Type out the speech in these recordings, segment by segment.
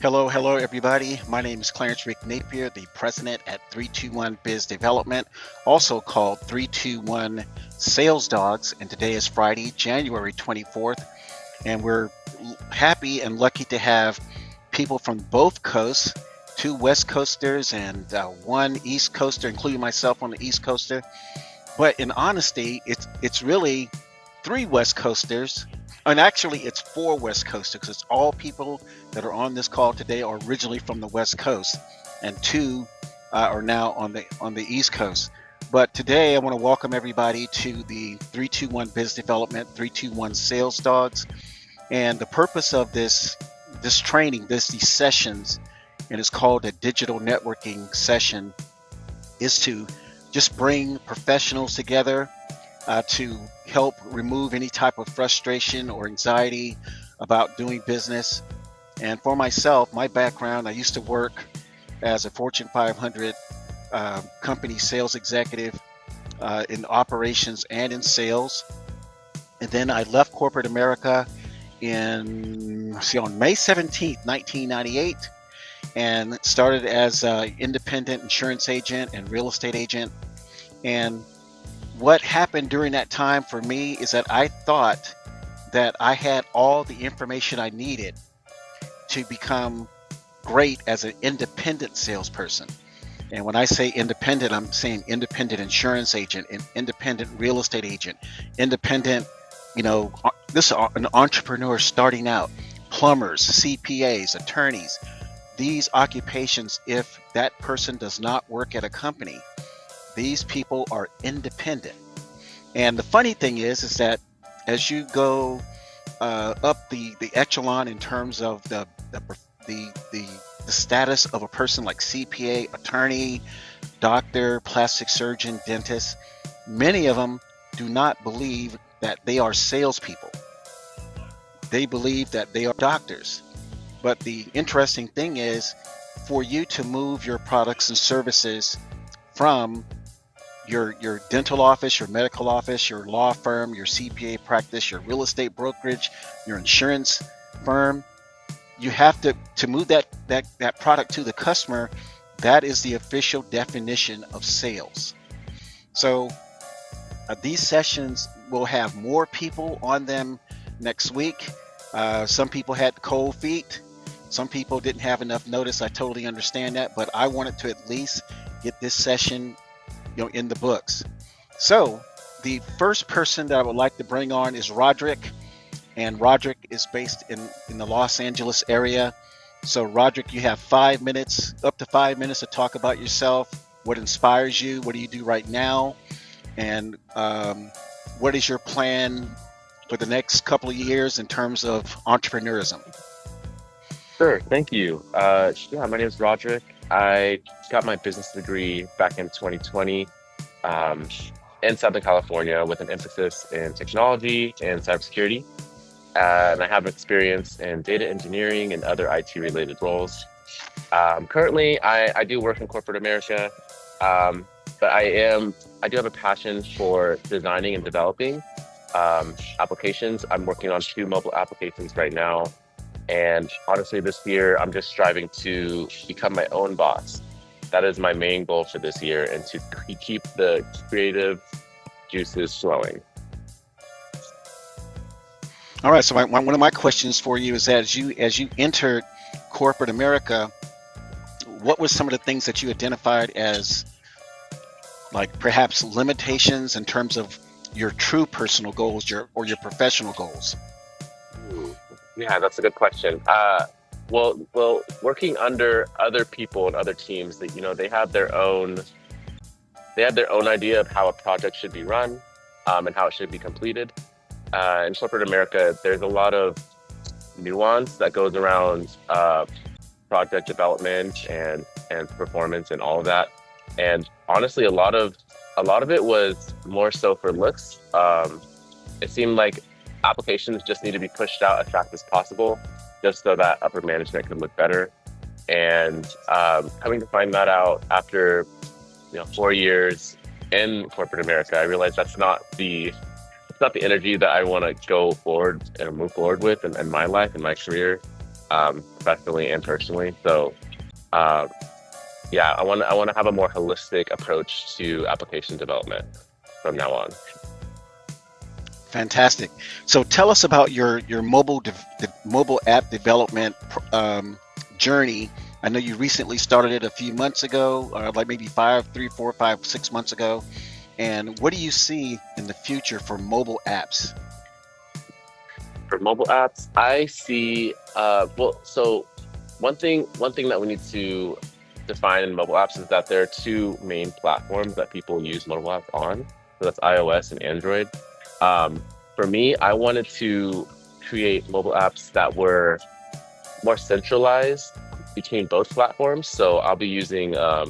Hello, everybody. My name is Clarence Rick Napier, the president at 321 Biz Development, also called 321 Sales Dogs. And today is Friday, January 24th. And we're happy and lucky to have people from both coasts, two West Coasters and one East Coaster, including myself on the East Coaster. But in honesty, it's really three West Coasters, and actually it's four West Coasters because all people that are on this call today are originally from the West Coast, and two are now on the East Coast. But today I want to welcome everybody to the 321 Biz Development 321 Sales Dogs, and the purpose of this training, these sessions, and it's called a digital networking session, is to just bring professionals together to help remove any type of frustration or anxiety about doing business. And for myself, my background, I used to work as a Fortune 500 company sales executive in operations and in sales. And then I left corporate America on May 17th, 1998, and started as an independent insurance agent and real estate agent. And what happened during that time for me is that I thought that I had all the information I needed to become great as an independent salesperson. And when I say independent, I'm saying independent insurance agent, an independent real estate agent, independent, this is an entrepreneur starting out, plumbers, CPAs, attorneys, these occupations, if that person does not work at a company, these people are independent. And the funny thing is that as you go up the echelon in terms of the status of a person like CPA, attorney, doctor, plastic surgeon, dentist, many of them do not believe that they are salespeople. They believe that they are doctors. But the interesting thing is, for you to move your products and services from your dental office, your medical office, your law firm, your CPA practice, your real estate brokerage, your insurance firm, you have to move that product to the customer. That is the official definition of sales. So these sessions will have more people on them next week. Some people had cold feet. Some people didn't have enough notice. I totally understand that, but I wanted to at least get this session in the books. So the first person that I would like to bring on is Roderick, and Roderick is based in the Los Angeles area. So Roderick, you have 5 minutes, up to 5 minutes, to talk about yourself, what inspires you, what do you do right now, and what is your plan for the next couple of years in terms of entrepreneurism? Sure, thank you. My name is Roderick. I got my business degree back in 2020 um, in Southern California with an emphasis in technology and cybersecurity. And I have experience in data engineering and other IT related roles. Currently, I do work in corporate America, um, but I do have a passion for designing and developing applications. I'm working on two mobile applications right now. And honestly, this year, I'm just striving to become my own boss. That is my main goal for this year, and to keep the creative juices flowing. All right. So one of my questions for you is that as you entered corporate America, what were some of the things that you identified as like perhaps limitations in terms of your true personal goals, your professional goals? Ooh, yeah, that's a good question. Well, working under other people and other teams, that they have their own idea of how a project should be run, and how it should be completed. In corporate America, there's a lot of nuance that goes around project development and performance and all of that. And honestly, a lot of it was more so for looks. It seemed like applications just need to be pushed out as fast as possible, just so that upper management could look better. And coming to find that out after 4 years in corporate America, I realized it's not the energy that I want to go forward and move forward with in my life and my career. professionally and personally. So uh, yeah, I want to have a more holistic approach to application development from now on. Fantastic. So tell us about your mobile app development journey. I know you recently started it a few months ago, or like maybe 6 months ago. And what do you see in the future for mobile apps? For mobile apps, I see well, so one thing that we need to define in mobile apps is that there are two main platforms that people use mobile apps on. So that's iOS and Android. For me, I wanted to create mobile apps that were more centralized between both platforms. So I'll be using a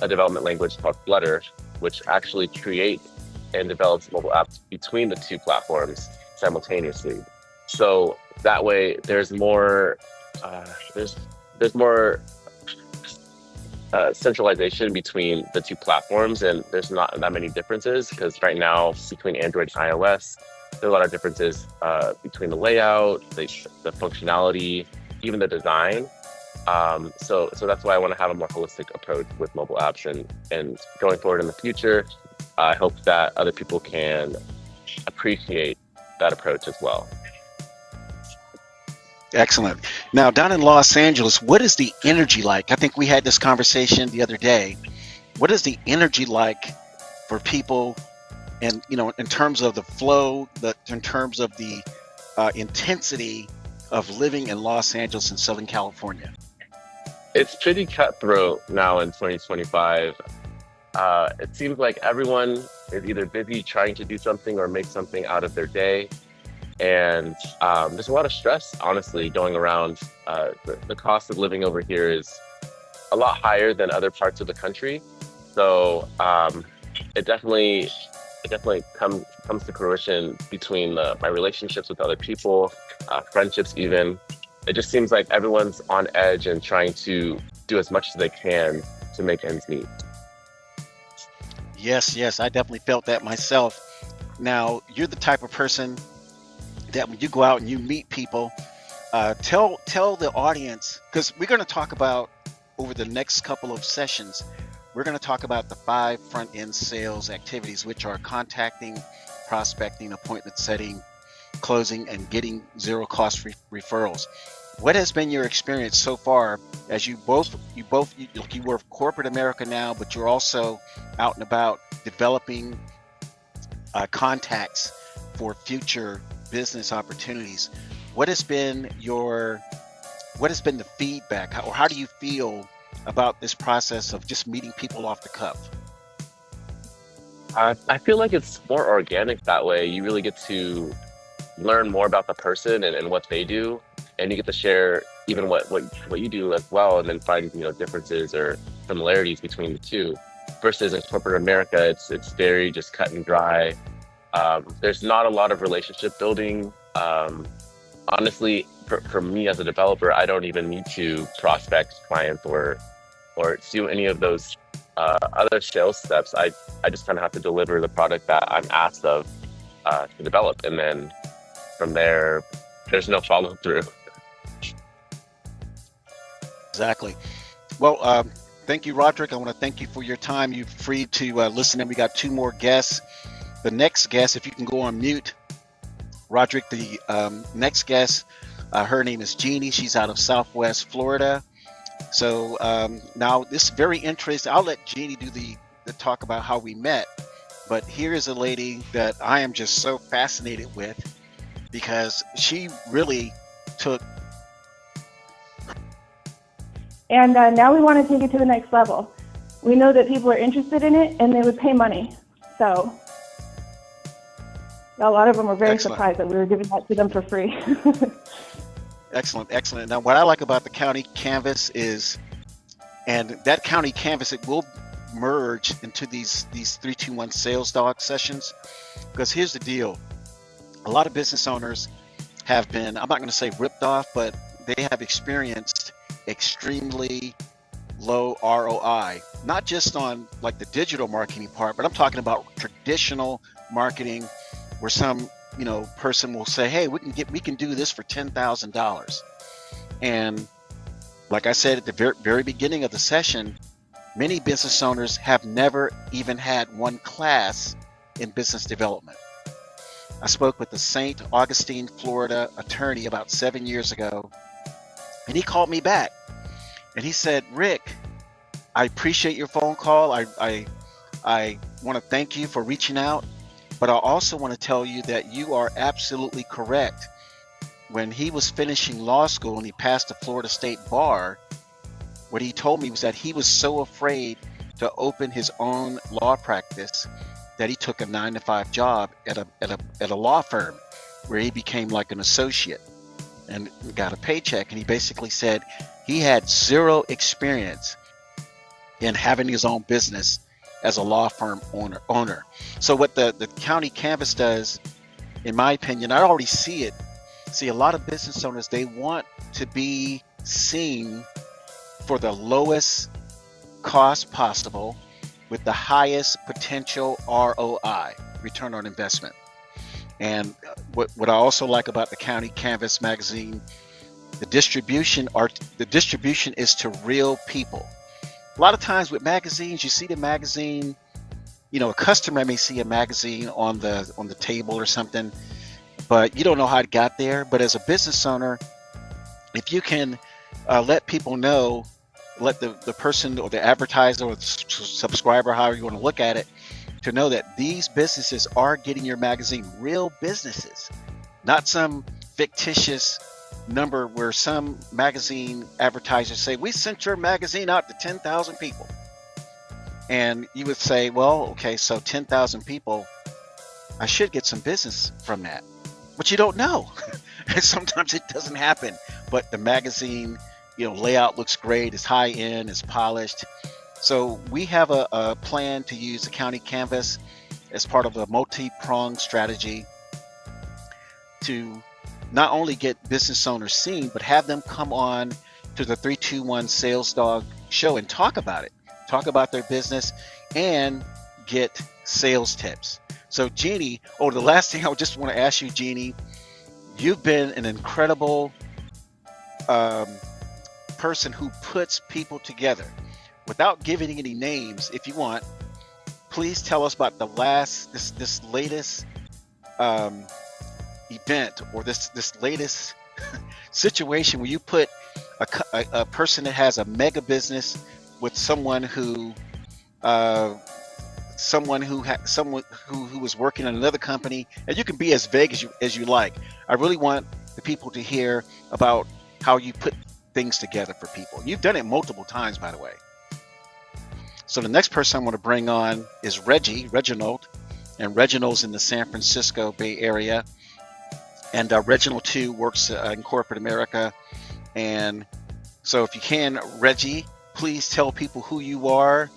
development language called Flutter, which actually creates and develops mobile apps between the two platforms simultaneously. So that way, uh, there's there's more centralization between the two platforms, and there's not that many differences because right now between Android and iOS, there are a lot of differences between the layout, the functionality, even the design. So that's why I want to have a more holistic approach with mobile apps, and going forward in the future, I hope that other people can appreciate that approach as well. Excellent. Now, down in Los Angeles, what is the energy like? I think we had this conversation the other day. What is the energy like for people, and in terms of the flow, in terms of the intensity of living in Los Angeles and Southern California? It's pretty cutthroat now in 2025. It seems like everyone is either busy trying to do something or make something out of their day. And there's a lot of stress, honestly, going around. The cost of living over here is a lot higher than other parts of the country. So it definitely comes to fruition between my relationships with other people, friendships even. It just seems like everyone's on edge and trying to do as much as they can to make ends meet. Yes, yes, I definitely felt that myself. Now, you're the type of person that when you go out and you meet people, tell the audience, because we're going to talk about over the next couple of sessions, we're going to talk about the 5 front end sales activities, which are contacting, prospecting, appointment setting, closing, and getting zero cost referrals. What has been your experience so far, as you work corporate America now, but you're also out and about developing contacts for future business opportunities? What has been the feedback, or how do you feel about this process of just meeting people off the cuff? I feel like it's more organic that way. You really get to learn more about the person and what they do, and you get to share even what you do as well, and then find differences or similarities between the two. Versus in corporate America, it's very just cut and dry. There's not a lot of relationship building. Honestly, for me as a developer, I don't even need to prospect clients or do any of those other sales steps. I just kind of have to deliver the product that I'm asked of to develop, and then from there, there's no follow through. Exactly. Well, thank you, Roderick. I want to thank you for your time. You're free to listen, and we got 2 more guests. The next guest, if you can go on mute, Roderick, the next guest, her name is Jeannie. She's out of Southwest Florida. So now this is very interesting. I'll let Jeannie do the talk about how we met. But here is a lady that I am just so fascinated with, because she really took. And now we want to take it to the next level. We know that people are interested in it and they would pay money. So a lot of them were very Excellent. surprised that we were giving that to them for free. Excellent, excellent. Now, what I like about the county canvas is, and that county canvas, it will merge into these 321 sales dog sessions. Because here's the deal: a lot of business owners have been, I'm not going to say ripped off, but they have experienced extremely low ROI, not just on like the digital marketing part, but I'm talking about traditional marketing, where some person will say, hey, we can do this for $10,000, And like I said at the very beginning of the session, many business owners have never even had one class in business development. I spoke with the St. Augustine, Florida attorney about 7 years ago, and he called me back and he said, Rick, I appreciate your phone call. I want to thank you for reaching out, but I also want to tell you that you are absolutely correct. When he was finishing law school and he passed the Florida State Bar, what he told me was that he was so afraid to open his own law practice that he took a 9-to-5 job at a law firm where he became like an associate and got a paycheck. And he basically said he had zero experience in having his own business as a law firm owner. So what the county canvas does, in my opinion, I already see it. See, a lot of business owners, they want to be seen for the lowest cost possible with the highest potential ROI, return on investment. And what I also like about the County Canvas magazine, the distribution is to real people. A lot of times with magazines, you see the magazine, a customer may see a magazine on the table or something, but you don't know how it got there. But as a business owner, if you can let people know, let the person or the advertiser or the subscriber, however you want to look at it, to know that these businesses are getting your magazine, real businesses, not some fictitious number where some magazine advertisers say, we sent your magazine out to 10,000 people. And you would say, well, okay, so 10,000 people, I should get some business from that. But you don't know. And sometimes it doesn't happen. But the magazine, layout looks great, it's high end, it's polished. So we have a plan to use the county canvas as part of a multi-pronged strategy to not only get business owners seen, but have them come on to the 321 Sales Dog show and talk about it, talk about their business, and get sales tips. So Jeannie, the last thing I just want to ask you, Jeannie, you've been an incredible person who puts people together. Without giving any names, if you want, please tell us about this latest event or this latest situation where you put a person that has a mega business with someone who was working in another company, and you can be as vague as you like. I really want the people to hear about how you put things together for people. You've done it multiple times, by the way. So the next person I want to bring on is Reginald, and Reginald's in the San Francisco Bay Area, and Reginald too works in corporate America. And so if you can, Reggie, please tell people who you are,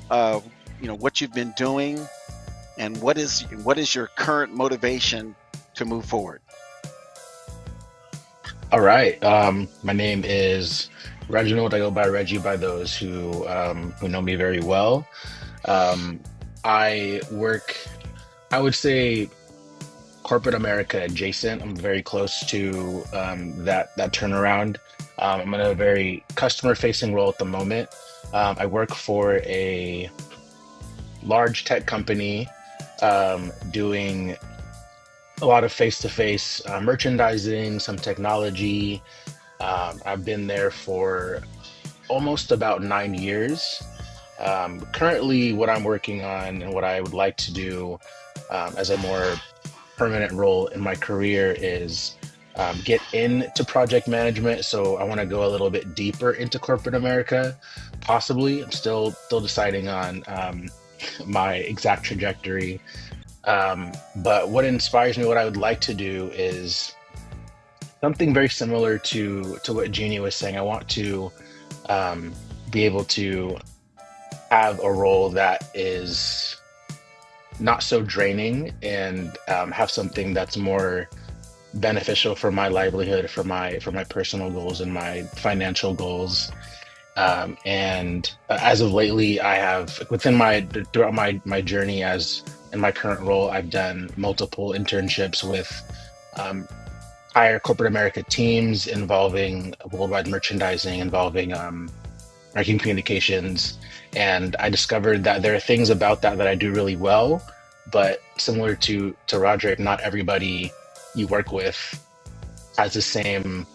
what you've been doing, and what is your current motivation to move forward. All right. My name is Reginald. I go by Reggie by those who know me very well. I work, I would say, corporate America adjacent. I'm very close to that turnaround. I'm in a very customer-facing role at the moment. I work for a large tech company doing a lot of face-to-face merchandising, some technology. I've been there for almost about 9 years. Currently, what I'm working on and what I would like to do as a more permanent role in my career is get into project management. So I want to go a little bit deeper into corporate America, possibly. I'm still deciding on my exact trajectory. But what inspires me, what I would like to do is something very similar to what Jeannie was saying. I want to be able to have a role that is not so draining and have something that's more beneficial for my livelihood, for my personal goals and my financial goals. And as of lately, I have throughout my journey as in my current role, I've done multiple internships with hire corporate America teams involving worldwide merchandising, involving marketing communications. And I discovered that there are things about that I do really well, but similar to Roderick, not everybody you work with has the same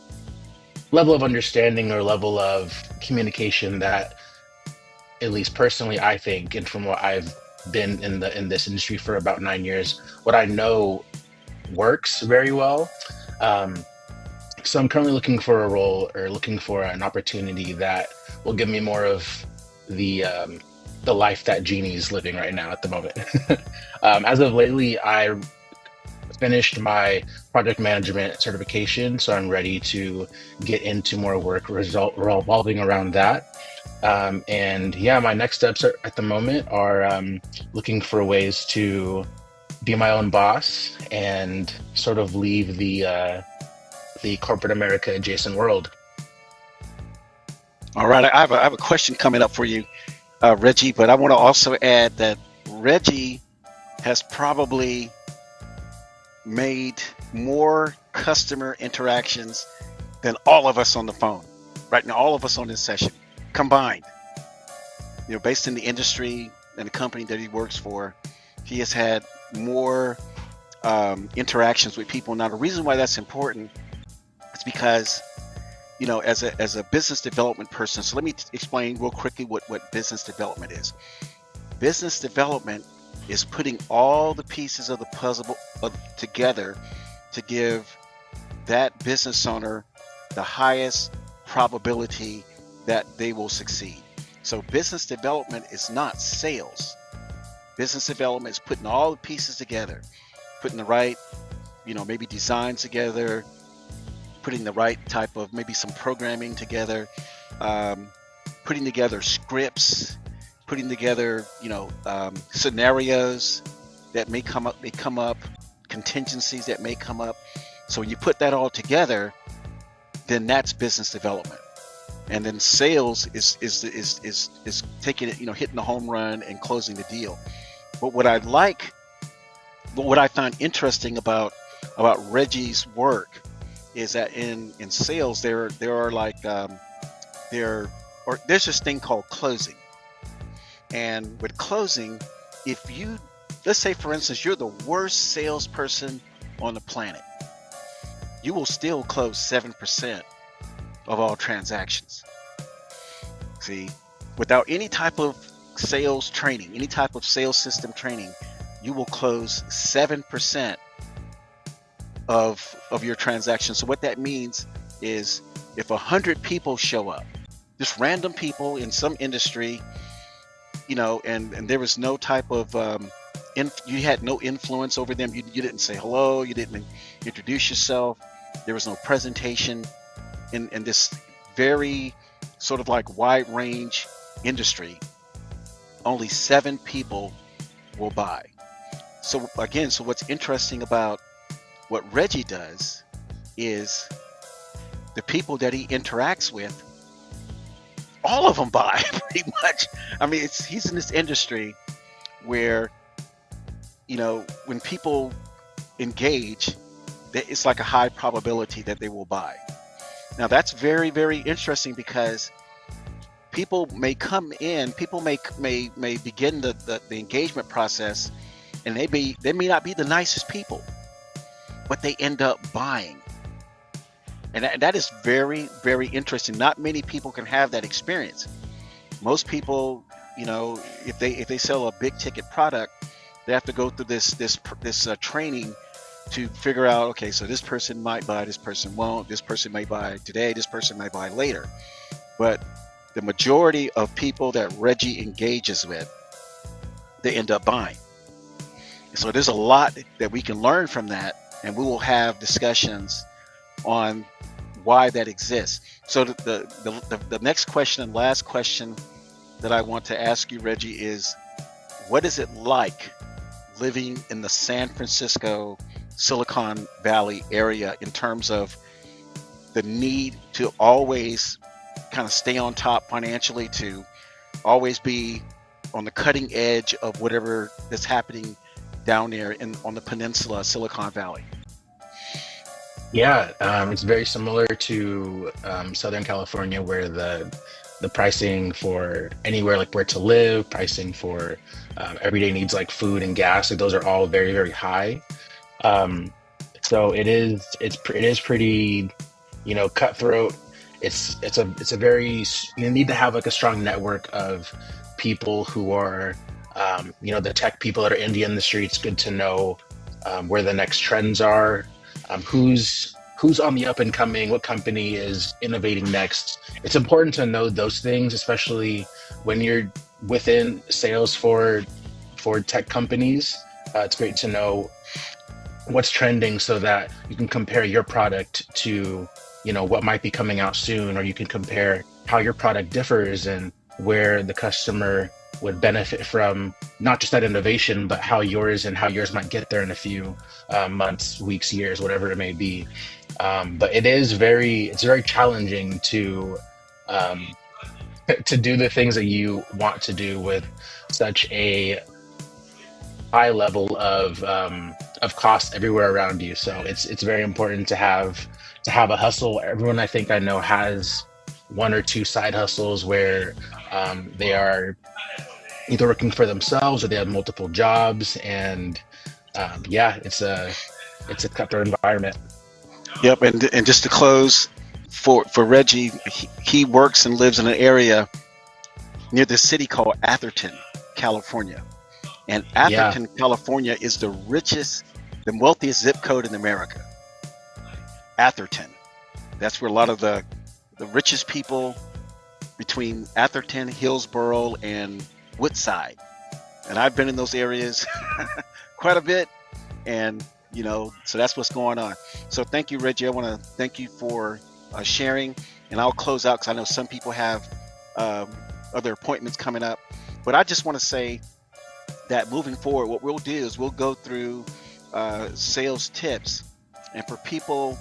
level of understanding or level of communication that, at least personally, I think, and from what I've been in this industry for about 9 years, what I know works very well. Um, so I'm currently looking for a role or looking for an opportunity that will give me more of the life that Jeannie's living right now at the moment. As of lately, I finished my project management certification, so I'm ready to get into more work revolving around that. And yeah, my next steps at the moment are looking for ways to be my own boss and sort of leave the corporate America adjacent world. All right, I have a question coming up for you, Reggie, but I want to also add that Reggie has probably made more customer interactions than all of us on the phone right now, all of us on this session combined. You know, based in the industry and the company that he works for, he has had more interactions with people. Now, the reason why that's important is because, you know, as a business development person, so let me explain real quickly what business development is. Business development is putting all the pieces of the puzzle together to give that business owner the highest probability that they will succeed. So business development is not sales. Business development is putting all the pieces together, putting the right, you know, maybe designs together, putting the right type of maybe some programming together, putting together scripts, putting together, you know, scenarios that may come up, contingencies that may come up. So when you put that all together, then that's business development. And then sales is taking it, you know, hitting the home run and closing the deal. But what what I find interesting about Reggie's work is that in sales there are like there's this thing called closing. And with closing, if you, let's say for instance, you're the worst salesperson on the planet, you will still close 7% of all transactions. See, without any type of sales training, any type of sales system training, you will close 7% of your transactions. So what that means is if 100 people show up, just random people in some industry, you know, and there was no type of you had no influence over them. You didn't say hello, you didn't introduce yourself, there was no presentation in this very sort of like wide range industry. Only 7 people will buy. So again, so what's interesting about what Reggie does is the people that he interacts with, all of them buy pretty much. I mean, he's in this industry where, you know, when people engage, it's like a high probability that they will buy. Now that's very, very interesting because people may come in, people may begin the engagement process, and they may not be the nicest people, but they end up buying. And that is very, very interesting. Not many people can have that experience. Most people, you know, if they sell a big ticket product, they have to go through this training to figure out, okay, so this person might buy, this person won't, this person may buy today, this person may buy later. But the majority of people that Reggie engages with, they end up buying. So there's a lot that we can learn from that, and we will have discussions on why that exists. So the next question and last question that I want to ask you, Reggie, is what is it like living in the San Francisco Silicon Valley area in terms of the need to always kind of stay on top financially, to always be on the cutting edge of whatever that's happening down there on the peninsula, Silicon Valley? Yeah, it's very similar to Southern California, where the pricing for anywhere like where to live, pricing for everyday needs like food and gas, like those are all very, very high. Um, so it is pretty, cutthroat. It's a very you need to have like a strong network of people who are the tech people that are in the industry. It's good to know where the next trends are, who's on the up and coming, what company is innovating next. It's important to know those things, especially when you're within sales for tech companies. It's great to know what's trending so that you can compare your product to what might be coming out soon, or you can compare how your product differs and where the customer would benefit from not just that innovation, but how yours might get there in a few months, weeks, years, whatever it may be. But it's very challenging um, to do the things that you want to do with such a high level of cost everywhere around you. So it's very important to have a hustle. Everyone I think I know has one or two side hustles where they are either working for themselves or they have multiple jobs. And yeah, it's a cutthroat environment. Yep, and just to close, for Reggie, he works and lives in an area near the city called Atherton, California. And Yeah, Atherton, California is the wealthiest zip code in America. Atherton. That's where a lot of the richest people between Atherton, Hillsborough, and Woodside. And I've been in those areas quite a bit. And, so that's what's going on. So thank you, Reggie. I want to thank you for sharing. And I'll close out because I know some people have um, other appointments coming up. But I just want to say that moving forward, what we'll do is we'll go through sales tips. And for people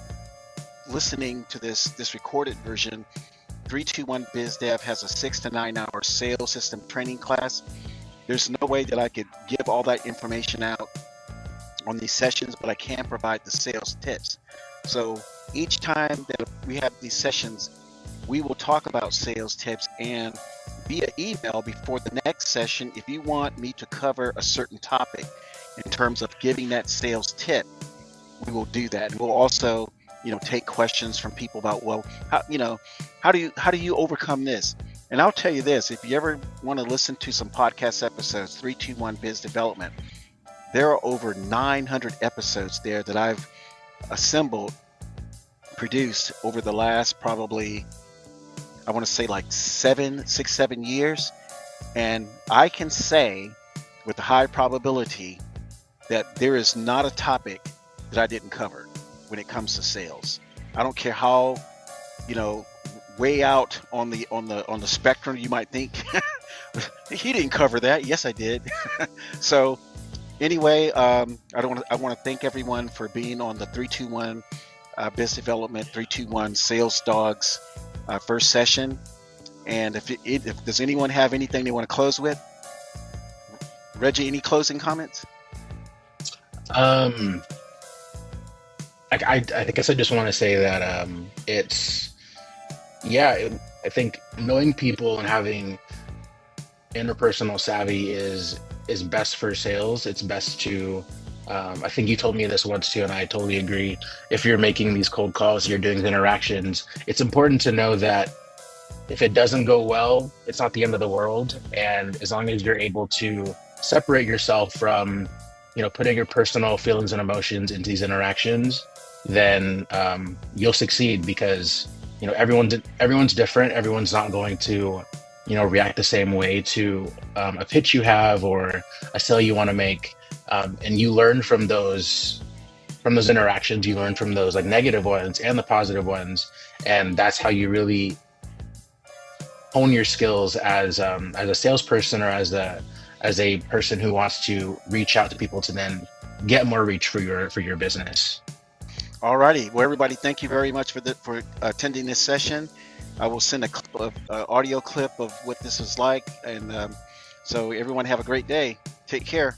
listening to this recorded version, 321 BizDev has a 6 to 9 hour sales system training class. There's no way that I could give all that information out on these sessions, but I can provide the sales tips. So each time that we have these sessions, we will talk about sales tips, and via email before the next session, if you want me to cover a certain topic in terms of giving that sales tip, we will do that. And we'll also, take questions from people about, well, how do you overcome this? And I'll tell you this, if you ever want to listen to some podcast episodes, 321 Biz Development, there are over 900 episodes there that I've assembled, produced over the last probably, I want to say like 7 years. And I can say with a high probability that there is not a topic that I didn't cover when it comes to sales. I don't care how, you know, way out on the spectrum you might think he didn't cover that. Yes, I did. So anyway, I want to thank everyone for being on the 321 Biz Development 321 Sales Dogs first session. And if does anyone have anything they want to close with? Reggie, any closing comments? Um, I guess I just want to say that yeah, I think knowing people and having interpersonal savvy is best for sales. It's best to I think you told me this once too, and I totally agree. If you're making these cold calls, you're doing interactions, it's important to know that if it doesn't go well, it's not the end of the world. And as long as you're able to separate yourself from, putting your personal feelings and emotions into these interactions, then you'll succeed because, everyone's different. Everyone's not going to, react the same way to a pitch you have or a sale you want to make. And you learn from those interactions. You learn from those like negative ones and the positive ones, and that's how you really hone your skills as a salesperson or as a person who wants to reach out to people to then get more reach for your business. All righty. Well, everybody, thank you very much for attending this session. I will send a clip of audio clip of what this is like, and so everyone have a great day. Take care.